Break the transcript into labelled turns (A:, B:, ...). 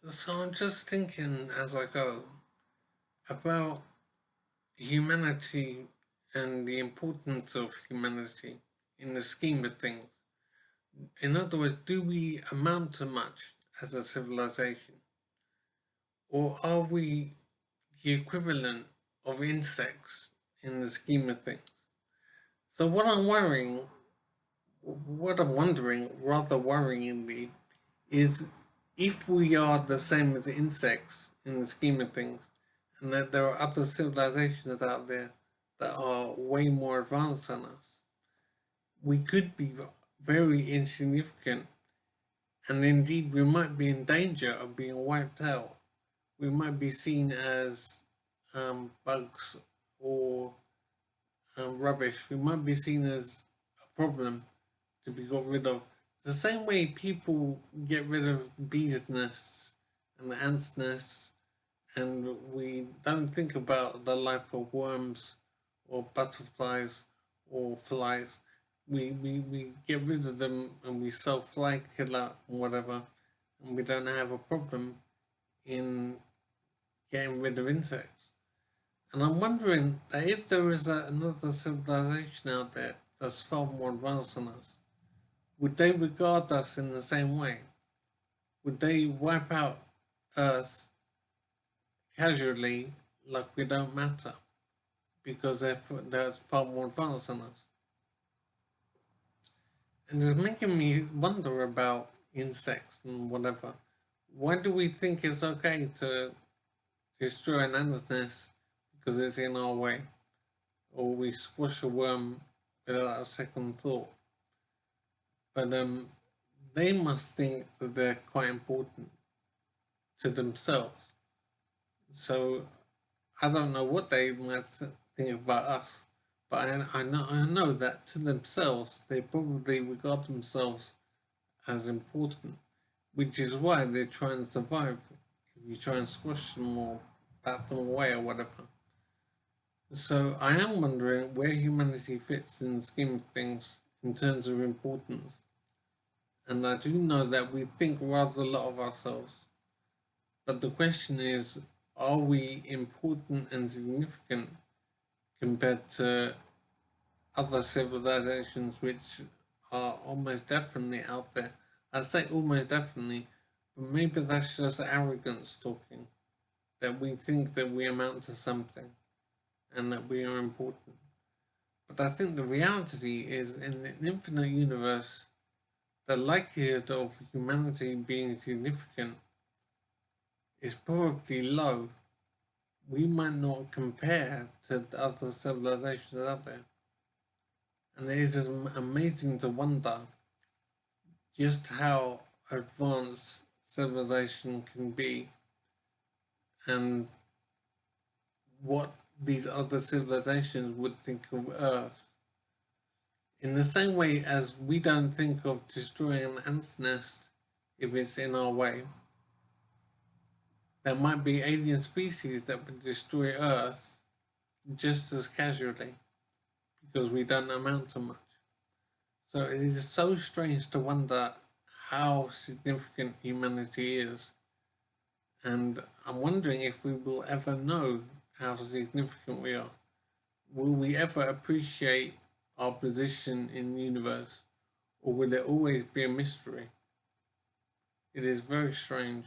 A: So I'm just thinking as I go about humanity and the importance of humanity in the scheme of things. In other words, do we amount to much as a civilization? Or are we the equivalent of insects in the scheme of things? So what I'm wondering, rather worryingly, is if we are the same as insects in the scheme of things, and that there are other civilizations out there that are way more advanced than us, we could be very insignificant, and indeed we might be in danger of being wiped out. We might be seen as bugs or rubbish. We might be seen as a problem to be got rid of. The same way people get rid of bees' nests and ants' nests, and we don't think about the life of worms or butterflies or flies. We get rid of them and we sell fly killer or whatever, and we don't have a problem in getting rid of insects. And I'm wondering that if there is another civilization out there that's far more advanced than us, would they regard us in the same way? Would they wipe out Earth casually like we don't matter because they're far more advanced than us? And it's making me wonder about insects and whatever. Why do we think it's okay to destroy an ant's nest because it's in our way? Or we squash a worm without a second thought? But they must think that they're quite important to themselves. So I don't know what they might think about us, but I know that to themselves they probably regard themselves as important, which is why they try and survive. If you try and squash them or bat them away or whatever. So I am wondering where humanity fits in the scheme of things in terms of importance. And I do know that we think rather a lot of ourselves. But the question is, are we important and significant compared to other civilizations which are almost definitely out there? I say almost definitely, but maybe that's just arrogance talking, that we think that we amount to something and that we are important. But I think the reality is in an infinite universe, the likelihood of humanity being significant is probably low. We might not compare to the other civilizations out there. And it is amazing to wonder just how advanced civilization can be and what these other civilizations would think of Earth. In the same way as we don't think of destroying an ant's nest if it's in our way, there might be alien species that would destroy Earth just as casually because we don't amount to much. So it is so strange to wonder how significant humanity is. And I'm wondering if we will ever know how significant we are. Will we ever appreciate our position in the universe? Or will it always be a mystery? It is very strange.